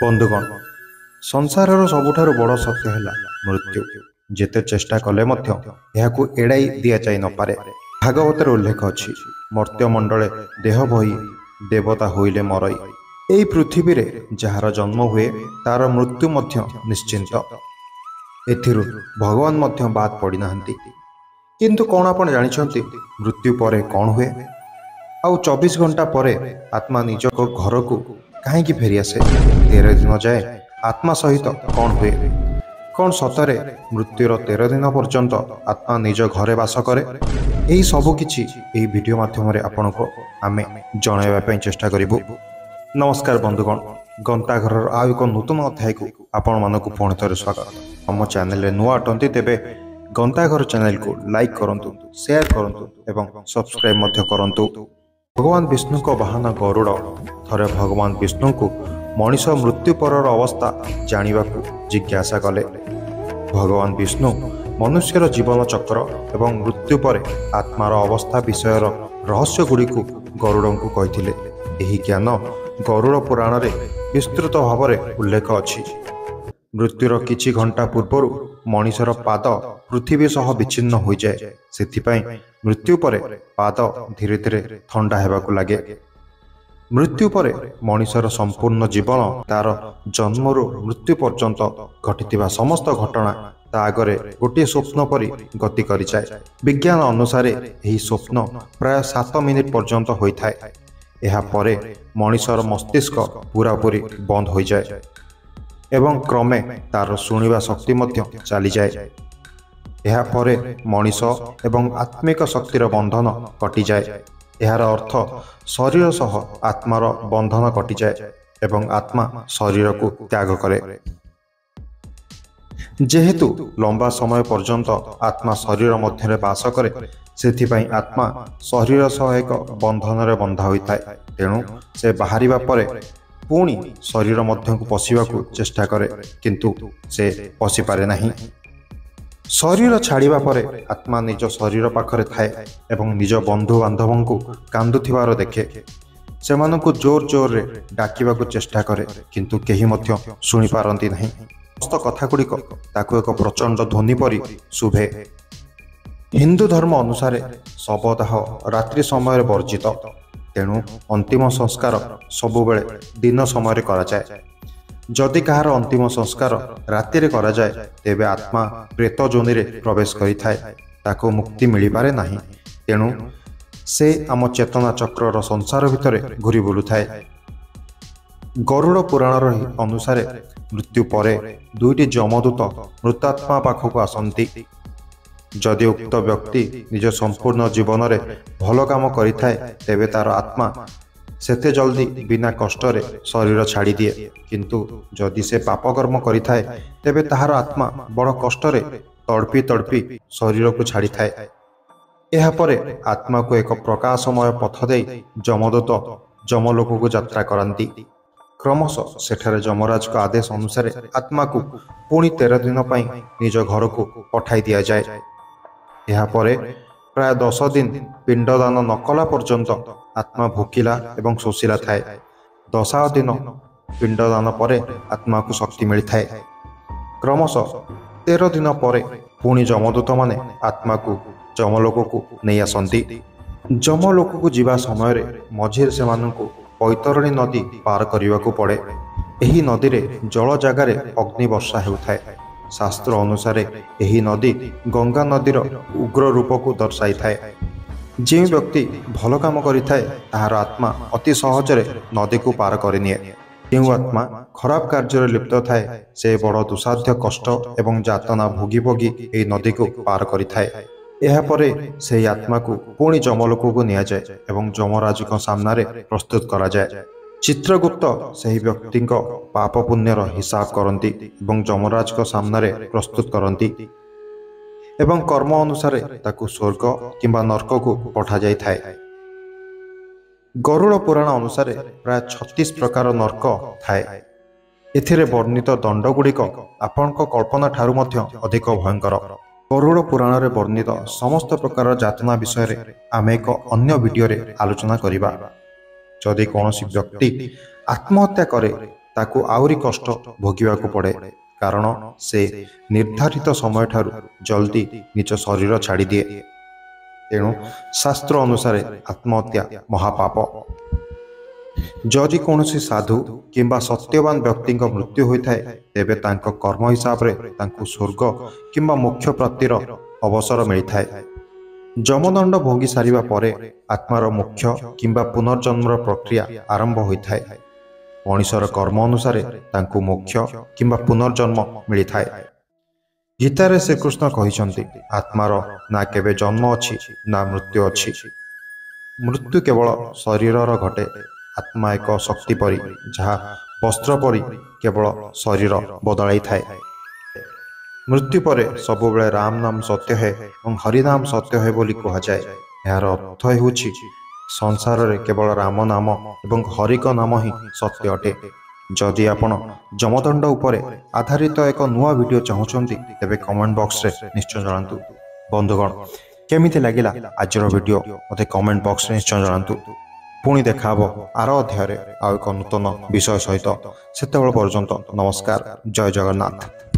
बंधुगण संसार सबुठारु बड़ सत्य है मृत्यु। जेते चेष्टा कले एड़ाई दि जाई न पारे। भागवत उल्लेख अच्छी मर्त्यमंडले देह बही देवता होइले मरई। एई पृथ्वी रे जार जन्म हुए तार मृत्यु मध्य निश्चिंत। एथिरु भगवान मध्य बाद पड़ी नाहंती। किंतु कौन आपण जानिछंती मृत्यु परे कौन हुए? आउ 24 घंटा परे आत्मा निज घर को कहीं फेरी आसे? 13 दिन जाए आत्मा सहित कौन हुए? कौन सतरे मृत्युर 13 दिन पर्यंत आत्मा निज घरे बास करे? यही सबु किछि एही वीडियो माध्यम आपण को आमे जणाइबा चेष्टा करिबु। नमस्कार बंधुगण, गंताघर आउ एक नूतन अध्याय को आपण मानकु पुणी थरे स्वागत। हम चैनल रे नुआ अटंती तेबे गंताघर चैनल को लाइक करंतु, शेयर करंतु एवं सब्सक्राइब मध्य करंतु। भगवान विष्णु को वाहन गरुड़ थरे भगवान विष्णु को मनीष मृत्यु परर अवस्था जानिबा को जिज्ञासा कले। भगवान विष्णु मनुष्यर जीवन चक्र एवं मृत्यु पर आत्मार अवस्था विषयर रहस्य गुड़ी को गरुड़ को कहिथिले। एही ज्ञान गरुड़ पुराण रे विस्तृत भाव में उल्लेख अछि। मृत्युर किछि घंटा पूर्वर मनीषर पाद पृथ्वी सह विच्छिन्न हो जाए। सेथिपाई मृत्यु परे पाद धीरे धीरे ठंडा हेबाकु लागे। मृत्यु परे मनीषर संपूर्ण जीवन तार जन्मरु मृत्यु पर्यंत घटिथिबा समस्त घटना ता आगरे गोटे स्वप्न परि गति करि जाए। विज्ञान अनुसार एही स्वप्न प्राय 7 मिनिट पर्यंत होइथाय। एहा परे मनीषर मस्तिष्क पूरापूरी बंद हो जाए एवं क्रमे तार शुणिबा शक्ति मध्य चली जाए। एहा परे मनीष एवं आत्मिक शक्तिर बंधन कटि जाए। एहार अर्थ शरीर सह आत्मार बंधन कटि जाए एवं आत्मा शरीर को त्याग करे। जेहेतु लंबा समय पर्यंत आत्मा शरीर मध्य बास करे, सेथिपाई आत्मा शरीर सह एक बंधन रे बंधा होइथाय। तेणु से बाहरिबा परे पुणी शरीर मध्य को पशिबा को चेष्टा करे, किंतु से पशि पारे नहीं। शरीर छाड़िबा परे आत्मा निज शरीर पाखरे थाए एवं निज बंधु बांधवों को कांदुथिबार देखे। सेमानंकु जोर जोर रे डाकिबा को चेष्टा करे, किंतु केही मध्य सुनि पारंती नहीं। समस्त कथा गुड़िक ताकु एक प्रचंड ध्वनि परि शुभे। हिंदू धर्म अनुसार शवदाह रात्रि समय वर्जित। तेणु अंतिम संस्कार सबु बेले दिन समय करा जाए। जदि कहार अंतिम संस्कार राति रे करा जाए, तेबे आत्मा प्रेत जोनि रे प्रवेश करिथाय, ताको मुक्ति मिली पारे नाही। तेणु से आम चेतना चक्र संसार भितर घुरी बुलुथाय। गरुड़ पुराण अनुसार मृत्यु परे दुईटी जमदूत मृतात्मा पाखक आसंती। जदि उक्त व्यक्ति निज संपूर्ण जीवन रे भल काम करिथाय, तेबे तार आत्मा सेते जल्दी बिना कष्ट रे शरीर छाड़ी दिए। किंतु जदि से पाप कर्म करिथाय, तेबे ताहार आत्मा बड़ कष्ट रे तड़पी तड़पी शरीर को छाड़ी थाए। एहा परे आत्मा को एक प्रकाशमय पथ दे जमदूत जमलोक को यात्रा करंती। क्रमशः सेठारे जमराज का आदेश अनुसार आत्मा को पुणी 13 दिन पई निज घर को पठाई दिया जाए। एहा परे प्राय 10 दिन पिंडदान न कला पर्यंत आत्मा भूकिला एवं शोषिला थाए। 10 दिन पिंडदान परे आत्मा को शक्ति मिली थाए। क्रमशः 13 दिन परे पुणी जमदूत माने आत्मा को जमलोक को नहीं आसंती। जमलोक को जीवा समय रे मझिरे सेमानंकु पैतरणी नदी पार करने को पड़े। एही नदी रे जल जगार अग्नि वर्षा हेउथाय। शास्त्र अनुसार एही नदी गंगा नदीर उग्र रूप को दर्शाई थाए। जे व्यक्ति भल काम करिथाय, ताहार आत्मा अति सहजरे नदी को पार करिनिए। जो आत्मा खराब कार्य लिप्त थाए, से बड़ दुसाध्य कष्ट एवं जातना भोगी भोगी एही नदी को पार करिथाय। एहा परे से आत्मा को पुणी जमलोक को निया जाए एवं जमराज को सामना रे प्रस्तुत करा जाए। चित्रगुप्त सही व्यक्ति पाप पुण्यर हिसाब करती एवं जमराज को सामना रे प्रस्तुत करती एवं कर्म अनुसार ताकु स्वर्ग किंबा नरक को पठा जाई थाए। गरुड़ पुराण अनुसार प्राय 36 प्रकार नरक थाए। एथिरे वर्णित दंड गुड़िक आपणक कल्पना ठारू मध्य अधिक भयंकर। गरुड़ पुराण रे वर्णित समस्त प्रकार जातना विषय रे आमे एक अन्य वीडियो रे आलोचना करिबा। जदि कौन व्यक्ति आत्महत्या करे, ତାକୁ ଆହୁରି କଷ୍ଟ ଭୋଗିବାକୁ ପଡ଼େ, କାରଣ ସେ ନିର୍ଦ୍ଧାରିତ ସମୟଠାରୁ ଜଲ୍ଦି ନିଜ ଶରୀର ଛାଡ଼ିଦିଏ। ତେଣୁ ଶାସ୍ତ୍ର ଅନୁସାରେ ଆତ୍ମହତ୍ୟା ମହାପାପ। ଯଦି କୌଣସି ସାଧୁ କିମ୍ବା ସତ୍ୟବାନ ବ୍ୟକ୍ତିଙ୍କ ମୃତ୍ୟୁ ହୋଇଥାଏ, ତେବେ ତାଙ୍କ କର୍ମ ହିସାବରେ ତାଙ୍କୁ ସ୍ୱର୍ଗ କିମ୍ବା ମୋକ୍ଷ ପ୍ରାପ୍ତିର ଅବସର ମିଳିଥାଏ। ଯମଦଣ୍ଡ ଭୋଗି ସାରିବା ପରେ ଆତ୍ମାର ମୋକ୍ଷ କିମ୍ବା ପୁନର୍ଜନ୍ମର ପ୍ରକ୍ରିୟା ଆରମ୍ଭ ହୋଇଥାଏ। ମଣିଷର କର୍ମ ଅନୁସାରେ ତାଙ୍କୁ ମୋକ୍ଷ କିମ୍ବା ପୁନର୍ଜନ୍ମ ମିଳିଥାଏ। ଗୀତାରେ ଶ୍ରୀକୃଷ୍ଣ କହିଛନ୍ତି, ଆତ୍ମାର ନା କେବେ ଜନ୍ମ ଅଛି ନା ମୃତ୍ୟୁ ଅଛି। ମୃତ୍ୟୁ କେବଳ ଶରୀରର ଘଟେ। ଆତ୍ମା ଏକ ଶକ୍ତି ପରି, ଯାହା ବସ୍ତ୍ର ପରି କେବଳ ଶରୀର ବଦଳାଇଥାଏ। ମୃତ୍ୟୁ ପରେ ସବୁବେଳେ ରାମ ନାମ ସତ୍ୟ ହେ ଏବଂ ହରିନାମ ସତ୍ୟ ହେ ବୋଲି କୁହାଯାଏ। ଏହାର ଅର୍ଥ ହେଉଛି ସଂସାରରେ କେବଳ ରାମ ନାମ ଏବଂ ହରିଙ୍କ ନାମ ହିଁ ସତ୍ୟ ଅଟେ। ଯଦି ଆପଣ ଯମଦଣ୍ଡ ଉପରେ ଆଧାରିତ ଏକ ନୂଆ ଭିଡ଼ିଓ ଚାହୁଁଛନ୍ତି, ତେବେ କମେଣ୍ଟ ବକ୍ସରେ ନିଶ୍ଚୟ ଜଣାନ୍ତୁ। ବନ୍ଧୁଗଣ, କେମିତି ଲାଗିଲା ଆଜିର ଭିଡ଼ିଓ ମୋତେ କମେଣ୍ଟ ବକ୍ସରେ ନିଶ୍ଚୟ ଜଣାନ୍ତୁ। ପୁଣି ଦେଖାହବ ଆର ଅଧ୍ୟାୟରେ ଆଉ ଏକ ନୂତନ ବିଷୟ ସହିତ। ସେତେବେଳେ ପର୍ଯ୍ୟନ୍ତ ନମସ୍କାର, ଜୟ ଜଗନ୍ନାଥ।